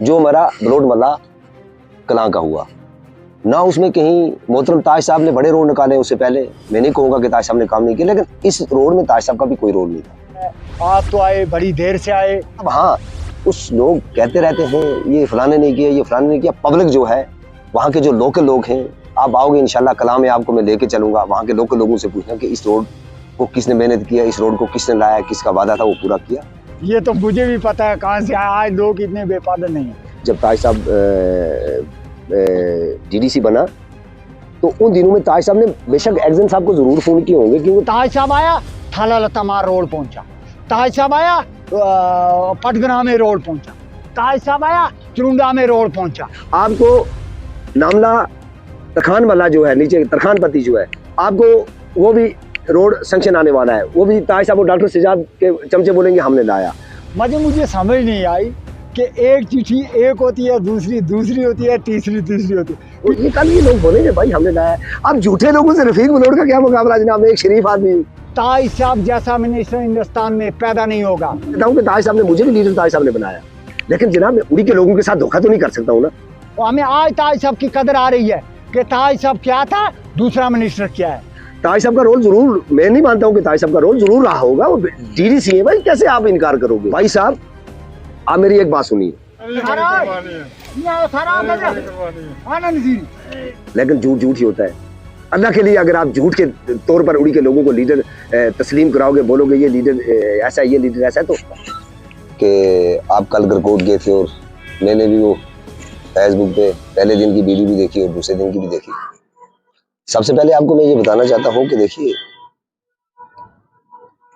जो मेरा बलोट मल्ला कलां का हुआ ना, उसमें कहीं मोहतरम ताज साहब ने बड़े रोड निकाले उससे पहले। मैं नहीं कहूँगा कि ताज साहब ने काम नहीं किया, लेकिन इस रोड में ताज साहब का भी कोई रोल नहीं था। आप तो आए, बड़ी देर से आए। अब हाँ, उस लोग कहते रहते हैं ये फलाने नहीं किया, ये फलाने नहीं किया। पब्लिक जो है, वहाँ के जो लोकल लोग हैं, आप आओगे इंशाल्लाह कलां में आपको मैं लेके चलूंगा। वहाँ के लोकल लोगों से पूछना कि इस रोड को किसने मेहनत किया, इस रोड को किसने लाया, किसका वादा था वो पूरा किया। ये तो मुझे भी पता है कहाँ से आज लोग इतने बेपादर नहीं है। जब ताज साहब डीडीसी बना तो उन दिनों में ताज साहब ने बेशक एक्जन साहब को जरूर फोन किए होंगे कि वो ताज साहब आया, थाला लतामार रोड पहुंचा। ताज साहब आया, पटगना में रोड पहुंचा। ताज साहब आया, चुरुंडा में रोड पहुंचा। आपको नामला तरखान वाला जो है, नीचे तरखान पति जो है, आपको वो भी रोड सैंक्शन आने वाला है। वो भी ताज साहब और डॉक्टर सिजाद के चमचे बोलेंगे हमने लाया। मुझे समझ नहीं आई कि एक चिट्ठी एक होती है, दूसरी दूसरी होती है, तीसरी तीसरी होती है। और ये कल ये लोग बोलेंगे भाई हमने लाया। अब झूठे लोगों से रफीक बलोट का क्या मुकाबला जनाब, एक शरीफ आदमी। ताज साहब जैसा मिनिस्टर हिंदुस्तान में पैदा नहीं होगा। कहता हूँ कि ताज साहब ने, मुझे भी लीडर ताज साहब ने बनाया, लेकिन जनाब मैं उड़ी के लोगों के साथ धोखा तो नहीं कर सकता हूँ ना। और हमें आज ताज साहब की कदर आ रही है कि ताज साहब क्या था, दूसरा मिनिस्टर क्या है। ताज साहब का रोल जरूर, मैं नहीं मानता हूँ कि ताज साहब का रोल जरूर रहा होगा। वो डीडीसी है भाई, कैसे आप इनकार करोगे भाई साहब। आप मेरी एक बात सुनिए, लेकिन झूठ झूठ ही होता है। अल्लाह के लिए अगर आप झूठ के तौर पर उड़ी के लोगों को लीडर तस्लीम कराओगे, बोलोगे ये लीडर ऐसा है, ये लीडर ऐसा है, तो कि आप कल गरकोट गए थे और मैंने भी वो फेसबुक पे पहले दिन की वीडियो भी देखी और दूसरे दिन की भी देखी। सबसे पहले आपको मैं ये बताना चाहता हूँ कि देखिए,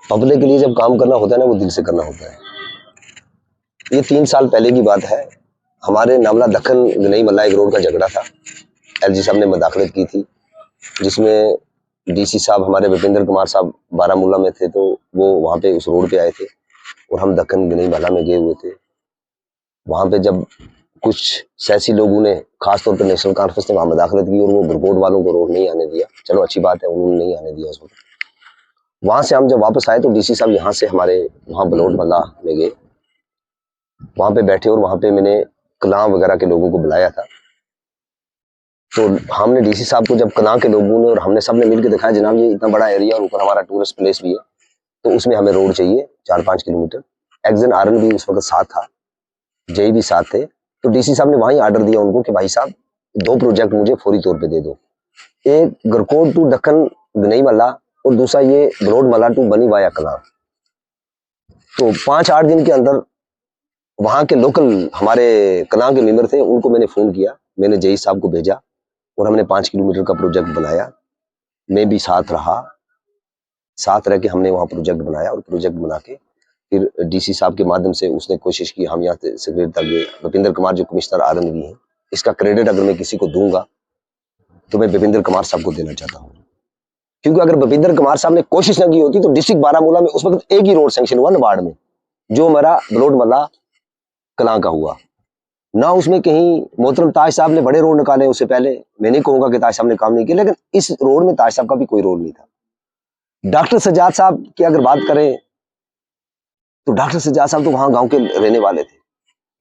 पब्लिक के लिए जब काम करना होता है ना, वो दिल से करना होता है। ये 3 साल पहले की बात है। हमारे नामला दक्कन गनई मल्ला एक रोड का झगड़ा था। एलजी साहब ने मदाखलत की थी, जिसमें डीसी साहब हमारे भूपेंद्र कुमार साहब बारामूला में थे, तो वो वहाँ पे उस रोड पे आए थे और हम दक्कन गनई मल्ला में गए हुए थे। वहाँ पे जब कुछ सियासी लोगों ने, खासतौर पर नेशनल कॉन्फ्रेंस ने वहाँ मदाखलत की और वो गरकोट वालों को रोड नहीं आने दिया। चलो अच्छी बात है, उन्होंने नहीं आने दिया उस वक्त। वहाँ से हम जब वापस आए तो डीसी साहब यहाँ से हमारे वहाँ बलोट मल्ला में गए, वहाँ पे बैठे और वहाँ पे मैंने कलां वगैरह के लोगों को बुलाया था। तो हमने डीसी साहब को जब कलां के लोगों ने और हमने सब ने मिलकर दिखाया, जनाब ये इतना बड़ा एरिया और ऊपर हमारा टूरिस्ट प्लेस भी है, तो उसमें हमें रोड चाहिए 4-5 किलोमीटर। एक्जन आरन भी उस वक्त साथ था, जय भी साथ थे। तो डीसी साहब ने वहीं ऑर्डर दिया उनको कि भाई साहब 2 प्रोजेक्ट मुझे फौरी तौर पे दे दो, एक गरकोट टू दक्कन गनई मल्ला और दूसरा ये बलोट मल्ला टू बनी वाया कलां। तो 5-8 दिन के अंदर वहाँ के लोकल हमारे कलां के मेंबर थे, उनको मैंने फोन किया, मैंने जय साहब को भेजा और हमने 5 किलोमीटर का प्रोजेक्ट बनाया। मैं भी साथ रहा, साथ रह के हमने वहाँ प्रोजेक्ट बनाया और प्रोजेक्ट बना के फिर डीसी साहब के माध्यम से उसने कोशिश की, हम यहाँ से सेक्रेटरी तक गए। भूपेंद्र कुमार जो कमिश्नर आरन भी हैं, इसका क्रेडिट अगर मैं किसी को दूंगा तो मैं भूपेंद्र कुमार साहब को देना चाहता हूँ, क्योंकि अगर भूपेंद्र कुमार साहब ने कोशिश न की होती तो डिस्ट्रिक्ट बारामूला में उस वक्त एक ही रोड सैंक्शन हुआ नबार्ड में, जो मेरा बलोट मल्ला कलां का हुआ ना। उसमें कहीं मोहतरम ताज साहब ने बड़े रोड निकाले उससे पहले। मैं नहीं कहूँगा कि ताज साहब ने काम नहीं किया, लेकिन इस रोड में ताज साहब का भी कोई रोल नहीं था। डॉक्टर सज्जाद साहब की अगर बात करें तो डॉक्टर सज्जाद साहब तो वहां गांव के रहने वाले थे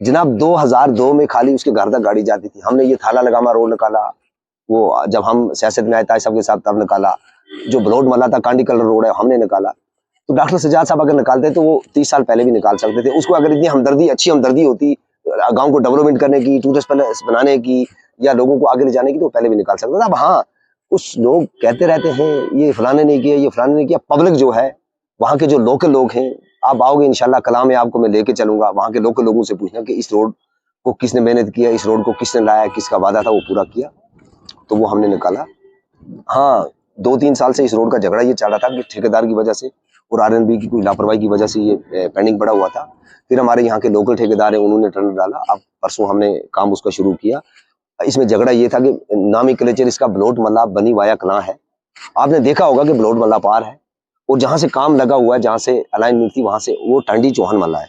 जनाब। 2002 में खाली उसके घर तक गाड़ी जाती थी। हमने ये थाला लगामा रोड निकाला, वो जब हम सियासत में आए ताज साहब के साथ तब निकाला। जो बलोट मल्ला था कांडी कलर रोड है, हमने निकाला। तो डॉक्टर सज्जाद साहब अगर निकालते तो वो 30 साल पहले भी निकाल सकते थे। उसको अगर इतनी हमदर्दी, अच्छी हमदर्दी होती गांव को डेवलपमेंट करने की, टूरिस्ट प्लेस बनाने की या लोगों को आगे ले जाने की, तो पहले भी निकाल सकता था। अब हाँ, कुछ लोग कहते रहते हैं ये फलाने नहीं किया, ये फलाने नहीं किया। पब्लिक जो है, वहाँ के जो लोकल लोग हैं, आप आओगे इंशाल्लाह कलां में आपको मैं लेके चलूंगा। वहाँ के लोकल लोगों से पूछना कि इस रोड को किसने मेहनत किया, इस रोड को किसने लाया, किसका वादा था वो पूरा किया, तो वो हमने निकाला। हाँ, 2-3 साल से इस रोड का झगड़ा ये चल रहा था कि ठेकेदार की वजह से और आरएनबी की कोई लापरवाही की वजह से ये पेंडिंग पड़ा हुआ था। फिर हमारे यहाँ के लोकल ठेकेदार हैं, उन्होंने टेंडर डाला। अब परसों हमने काम उसका शुरू किया। इसमें झगड़ा ये था कि नामी कलेक्टर इसका बलोट मल्ला बनी वाया कलां है। आपने देखा होगा कि बलोट मल्ला पार है और जहां से काम लगा हुआ है, जहां से अलाइनमेंट थी, वहां से वो टांडी चौहान मल्ला है।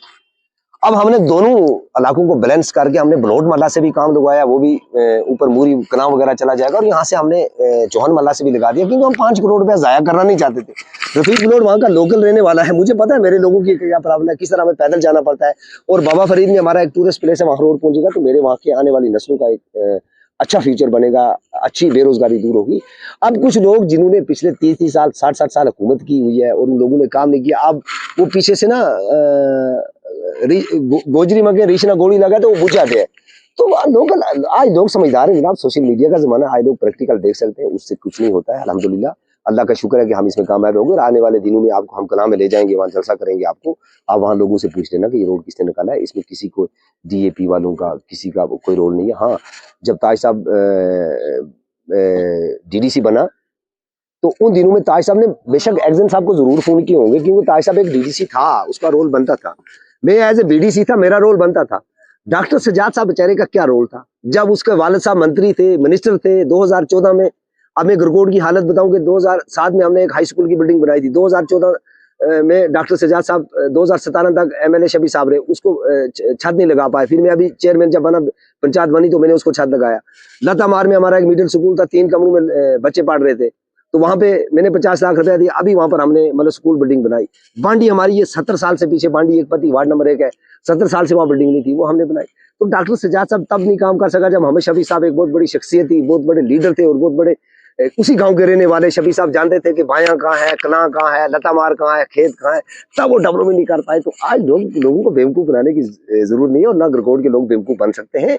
अब हमने दोनों इलाकों को बैलेंस करके हमने बलोट मल्ला से भी काम लगवाया, वो भी ऊपर मूरी कनाव वगैरह चला जाएगा, और यहाँ से हमने चौहान मल्ला से भी लगा दिया, क्योंकि हम 5 करोड़ रुपया जाया करना नहीं चाहते थे। रफीक बलोट वहाँ का लोकल रहने वाला है, मुझे पता है मेरे लोगों की क्या प्रॉब्लम है, किस तरह हमें पैदल जाना पड़ता है। और बाबा फरीद में हमारा एक टूरिस्ट प्लेस है, वहाँ रोड पहुंचेगा तो मेरे वहाँ के आने वाली नस्लों का एक अच्छा फ्यूचर बनेगा, अच्छी बेरोजगारी दूर होगी। अब कुछ लोग जिन्होंने पिछले 30 साल 60 साल हुकूमत की हुई है और उन लोगों ने काम नहीं किया, अब वो पीछे से ना गोजरी मगे रीछ ना गोली लगा तो वो बुझ जाते हैं। तो लोग आज लोग समझदार हैं जनाब, सोशल मीडिया का जमाना, आज लोग प्रैक्टिकल देख सकते हैं, उससे कुछ नहीं होता है। अल्हम्दुलिल्लाह, अल्लाह का शुक्र है कि हम इसमें कामयाब होंगे, और आने वाले दिनों में आपको हम कलाम में ले जाएंगे, वहाँ जलसा करेंगे आपको। आप वहाँ लोगों से पूछ लेना कि ये रोड किसने निकाला है, इसमें किसी को DAP वालों का किसी का कोई रोल नहीं है। हाँ, जब ताज साहब DDC बना तो उन दिनों में ताज साहब ने बेशक एक्जन साहब को जरूर फोन किए होंगे, क्योंकि ताज साहब एक DDC था, उसका रोल बनता था। मैं एज ए BDC था, मेरा रोल बनता था। डॉक्टर सजाद साहब बेचारे का क्या रोल था, जब उसके वालिद साहब मंत्री थे, मिनिस्टर थे 2014 में। अब मैं गरकोट की हालत बताऊं कि 2007 में हमने एक हाई स्कूल की बिल्डिंग बनाई थी, 2014 में डॉक्टर सजाद साहब 2017 तक MLA शबी साहब रहे, उसको छत नहीं लगा पाए। फिर मैं अभी चेयरमैन जब बना, पंचायत बनी, तो मैंने उसको छत लगाया। लता मार में हमारा एक मिडिल स्कूल था, 3 कमरों में बच्चे पढ़ रहे थे, तो वहां पे मैंने 50 लाख रुपया दिया, अभी वहां पर हमने मतलब स्कूल बिल्डिंग बनाई। बांडी हमारी ये 70 साल से पीछे, बांडी एक पति वार्ड नंबर 1 है, 70 साल से वहां बिल्डिंग नहीं थी, वो हमने बनाई। तो डॉक्टर सजाद साहब तब नहीं काम कर सका जब हमें शफी साहब एक बहुत बड़ी शख्सियत थी, बहुत बड़े लीडर थे, और बहुत बड़े उसी गांव के रहने वाले शफी साहब जानते थे कि बाया कहाँ है, कला कहाँ है, लता मार कहाँ है, खेत कहाँ है, तब वो डेवलपमेंट नहीं कर पाए। तो आज लोगों को बेवकूफ बनाने की जरूरत नहीं है, और ना गरकोट के लोग बेवकूफ बन सकते हैं।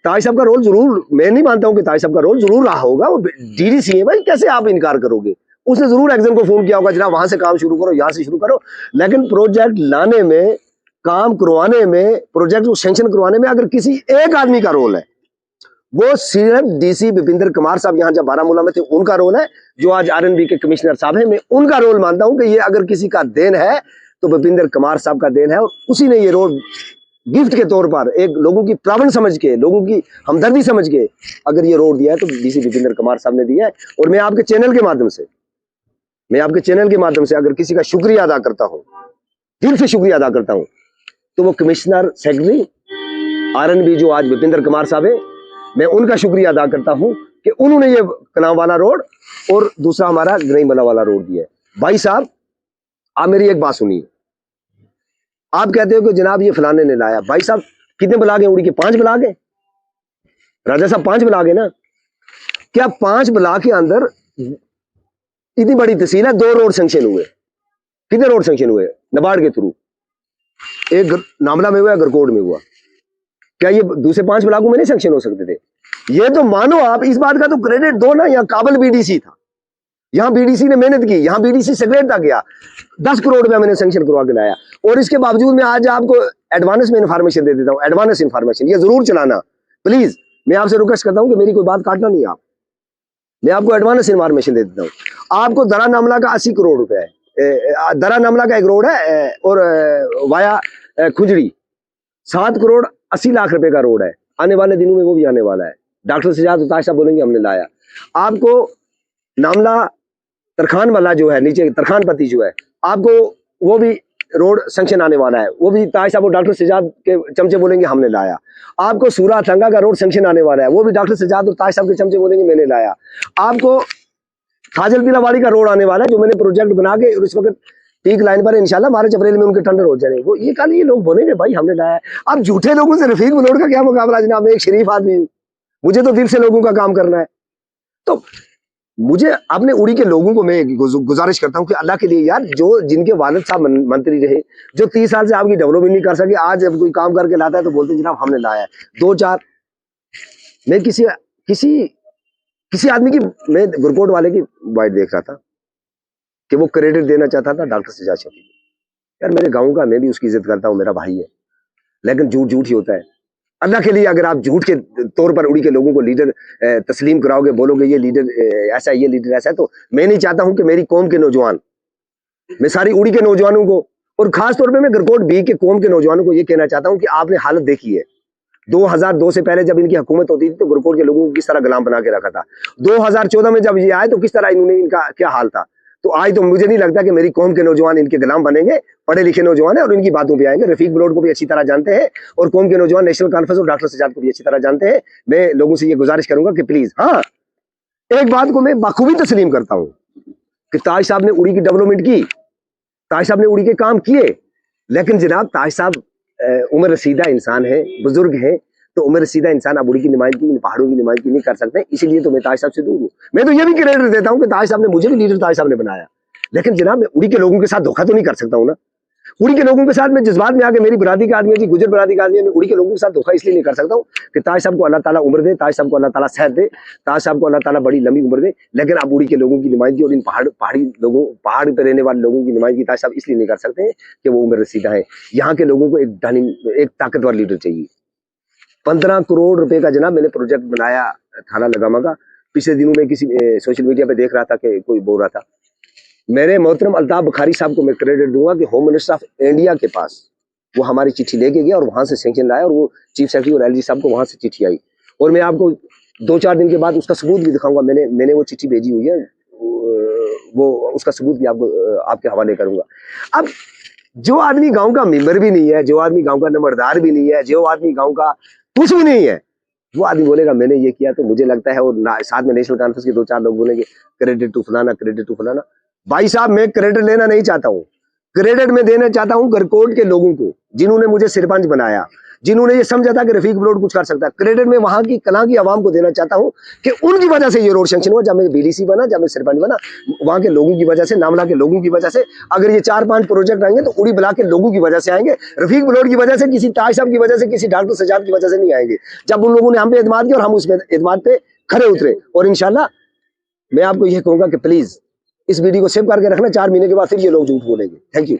ताज साहब का रोल जरूर, मैं नहीं मानता हूँ कि ताज साहब का रोल जरूर रहा होगा, वो DDC है भाई, कैसे आप इनकार करोगे। उसने जरूर एक्जन को फोन किया होगा, जनाब वहां से काम शुरू करो, यहाँ से शुरू करो, लेकिन प्रोजेक्ट लाने में, काम करवाने में, प्रोजेक्ट को सैंक्शन करवाने में अगर किसी एक आदमी का रोल है, वो सिर्फ DC विपिंदर कुमार साहब यहाँ जब बारामूला में थे उनका रोल है, जो आज RNB के कमिश्नर साहब हैं। मैं उनका रोल मानता हूं कि ये अगर किसी का देन है तो विपिंदर कुमार साहब का देन है, और उसी ने ये रोड गिफ्ट के तौर पर एक लोगों की प्रॉब्लम समझ के, लोगों की हमदर्दी समझ के अगर ये रोड दिया है तो DC विपिंदर कुमार साहब ने दिया है। और मैं आपके चैनल के माध्यम से अगर किसी का शुक्रिया अदा करता हूँ, दिल से शुक्रिया अदा करता हूँ, तो वो कमिश्नर सेक्रेटरी RNB जो आज विपिंदर कुमार साहब है, मैं उनका शुक्रिया अदा करता हूं कि उन्होंने ये कलाम वाला रोड और दूसरा हमारा गरईमला वाला रोड दिया है। भाई साहब, आप मेरी एक बात सुनिए, आप कहते हो कि जनाब ये फलाने ने लाया। भाई साहब कितने ब्लॉक हैं उड़ी के? 5 ब्लॉक हैं राजा साहब, 5 ब्लॉक है ना। क्या 5 ब्लॉक के अंदर इतनी बड़ी तहसील है, 2 रोड सैंक्शन हुए? कितने रोड सैंक्शन हुए नाबार्ड के थ्रू? एक नामला में हुआ, गरकोट में हुआ। क्या ये दूसरे 5 ब्लॉकों में नहीं सैंक्शन हो सकते थे? ये तो मानो आप, इस बात का तो क्रेडिट दो ना। यहाँ काबल BDC था, यहाँ BDC ने मेहनत की, यहाँ BDC सेक्रेटरी था, गया 10 करोड़ रुपया मैंने सैंक्शन करवा के लाया। और इसके बावजूद मैं आज आपको एडवांस में इंफॉर्मेशन दे देता हूँ, एडवांस इंफॉर्मेशन ये जरूर चलाना प्लीज। मैं आपसे रिक्वेस्ट करता हूँ कि मेरी कोई बात काटना नहीं आप, मैं आपको एडवांस इंफॉर्मेशन दे देता हूँ। आपको दरा नामला का 80 करोड़ रुपया है, दरा नामला का एक रोड है, और वाया खुजड़ी 7 करोड़ 80 लाख रुपए का रोड है। आने वाले दिनों में वो भी आने वाला है। डॉक्टर सजाद ताज साहब बोलेंगे हमने लाया। आपको नामला तरखान वाला जो है, नीचे तरखान पति जो है, आपको वो भी रोड सैंक्शन आने वाला है, वो भी ताज साहब और डॉक्टर सजाद के चमचे बोलेंगे हमने लाया। आपको सूरा थंगा का रोड सैंक्शन आने वाला है, वो भी डॉक्टर सजाद और ताज साहब के चमचे बोलेंगे मैंने लाया। आपको फाजिल दिलावाड़ी का रोड आने वाला है, जो मैंने प्रोजेक्ट बना के इस वक्त पीक लाइन पर इंशाल्लाह मार्च अप्रैल में उनके टेंडर हो जाएंगे। वो ये कल ये लोग बोलेंगे भाई हमने लाया है। अब झूठे लोगों से रफीक बलोट का क्या मुकाबला जनाब? मैं एक शरीफ आदमी हूँ, मुझे तो दिल से लोगों का काम करना है। तो मुझे अपने उड़ी के लोगों को मैं गुजारिश करता हूँ कि अल्लाह के लिए यार, जो जिनके वालिद साहब मंत्री रहे, जो 30 साल से आपकी डेवलपमेंट नहीं कर सके, आज जब कोई काम करके लाता है तो बोलते जनाब हमने लाया है। 2-4 मैं किसी आदमी की, मैं गरकोट वाले की वाइट देख रहा था कि वो क्रेडिट देना चाहता था डॉक्टर सजाद शफी को। यार मेरे गांव का, मैं भी उसकी इज्जत करता हूँ, मेरा भाई है, लेकिन झूठ ही होता है। अल्लाह के लिए अगर आप झूठ के तौर पर उड़ी के लोगों को लीडर तस्लीम कराओगे, बोलोगे ये लीडर ऐसा है, ये लीडर ऐसा है, तो मैं नहीं चाहता हूं कि मेरी कौम के नौजवान, मैं सारी उड़ी के नौजवानों को, और खास तौर पे मैं गरकोट बी के कौम के नौजवानों को ये कहना चाहता हूं कि आपने हालत देखी है। 2002 से पहले जब इनकी हुकूमत होती थी तो गरकोट के लोगों को किस तरह गुलाम बना के रखा था। 2014 में जब ये आए तो किस तरह इन्होंने, इनका क्या हाल था। तो आज तो मुझे नहीं लगता कि मेरी कौम के नौजवान इनके गुलाम बनेंगे। पढ़े लिखे नौजवान है और इनकी बातों पे आएंगे। रफीक बलोच को भी अच्छी तरह जानते हैं और कौम के नौजवान नेशनल कॉन्फ्रेंस और डॉक्टर सजाद को भी अच्छी तरह जानते हैं। मैं लोगों से ये गुजारिश करूंगा कि प्लीज, हाँ, एक बात को मैं बखूबी तस्लीम करता हूं कि ताज साहब ने उड़ी की डेवलपमेंट की, ताज साहब ने उड़ी के काम किए, लेकिन जनाब ताज साहब उम्र रसीदा इंसान है, बुजुर्ग है, तो उम्र रसीदा इंसान अब उड़ी की नुमाइंदगी, इन पहाड़ों की नुमाइंदगी नहीं कर सकते। इसीलिए तो मैं ताज साहब से दूर हूँ। मैं तो ये भी क्रेडिट देता हूँ कि ताज साहब ने मुझे भी लीडर ताज साहब ने बनाया, लेकिन जनाब मैं उड़ी के लोगों के साथ धोखा तो नहीं कर सकता हूँ ना। उड़ी के लोगों के साथ मैं जज्बात में आके, मेरी बरादरी का आदमी है जी, गुजर बरादरी का आदमी है, मैं उड़ी के लोगों के साथ धोखा इसलिए नहीं कर सकता हूँ कि ताज साहब को अल्लाह ताला उम्र दे, ताज साहब को अल्लाह ताला सेहत दे, ताज साहब को अल्लाह ताला बड़ी लंबी उम्र दे, लेकिन अब उड़ी के लोगों की नुमाइंदगी और इन पहाड़ी लोगों, पहाड़ पे रहने वाले लोगों की नुमाइंदगी ताज साहब इसलिए नहीं कर सकते कि वो उम्र रसीदा है। यहाँ के लोगों को एक ताकतवर लीडर चाहिए। 15 करोड़ रुपए का जनाब मैंने प्रोजेक्ट बनाया थाना लगामा का। पिछले दिनों में किसी सोशल मीडिया पे देख रहा था कि कोई बोल रहा था, मेरे मोहतरम अल्ताफ बुखारी साहब को मैं क्रेडिट दूंगा कि होम मिनिस्टर ऑफ इंडिया के पास वो हमारी चिट्ठी लेके गया और वहां से सैंक्शन लाया और वो चीफ सेक्रेटरी और एलजी साहब को वहां से चिट्ठी आई और मैं आपको 2-4 दिन के बाद उसका सबूत भी दिखाऊंगा। मैंने वो चिट्ठी भेजी हुई है, वो उसका सबूत भी आपको आपके हवाले करूंगा। अब जो आदमी गांव का मेंबर भी नहीं है, जो आदमी गांव का नंबरदार भी नहीं है, जो आदमी गांव का कुछ भी नहीं है, वो आदमी बोलेगा मैंने ये किया, तो मुझे लगता है और साथ में नेशनल कॉन्फ्रेंस के 2-4 लोग बोलेंगे क्रेडिट टू फलाना, क्रेडिट टू फलाना। भाई साहब, मैं क्रेडिट लेना नहीं चाहता हूँ, क्रेडिट में देना चाहता हूँ गरकोट के लोगों को, जिन्होंने मुझे सरपंच बनाया, जिन्होंने ये समझा था कि रफीक बलोच कुछ कर सकता है। क्रेडिट में वहां की कला की आवाम को देना चाहता हूँ कि उनकी वजह से ये रोड सेंक्शन हुआ। जब मैं बीडीसी बना, जब मैं सरपंच बना, वहां के लोगों की वजह से, नामला के लोगों की वजह से। अगर ये 4-5 प्रोजेक्ट आएंगे तो उड़ी बला के लोगों की वजह से आएंगे, रफीक बलोच की वजह से, किसी ताज साहब की वजह से, किसी डॉक्टर सजाद की वजह से नहीं आएंगे। जब उन लोगों ने हम पे एतमाद किया और हम उस एतमाद पे खड़े उतरे, और इंशाल्लाह मैं आपको यह कहूंगा कि प्लीज इस वीडियो को सेव करके रखना। 4 महीने के बाद फिर ये लोग झूठ बोलेंगे। Thank you.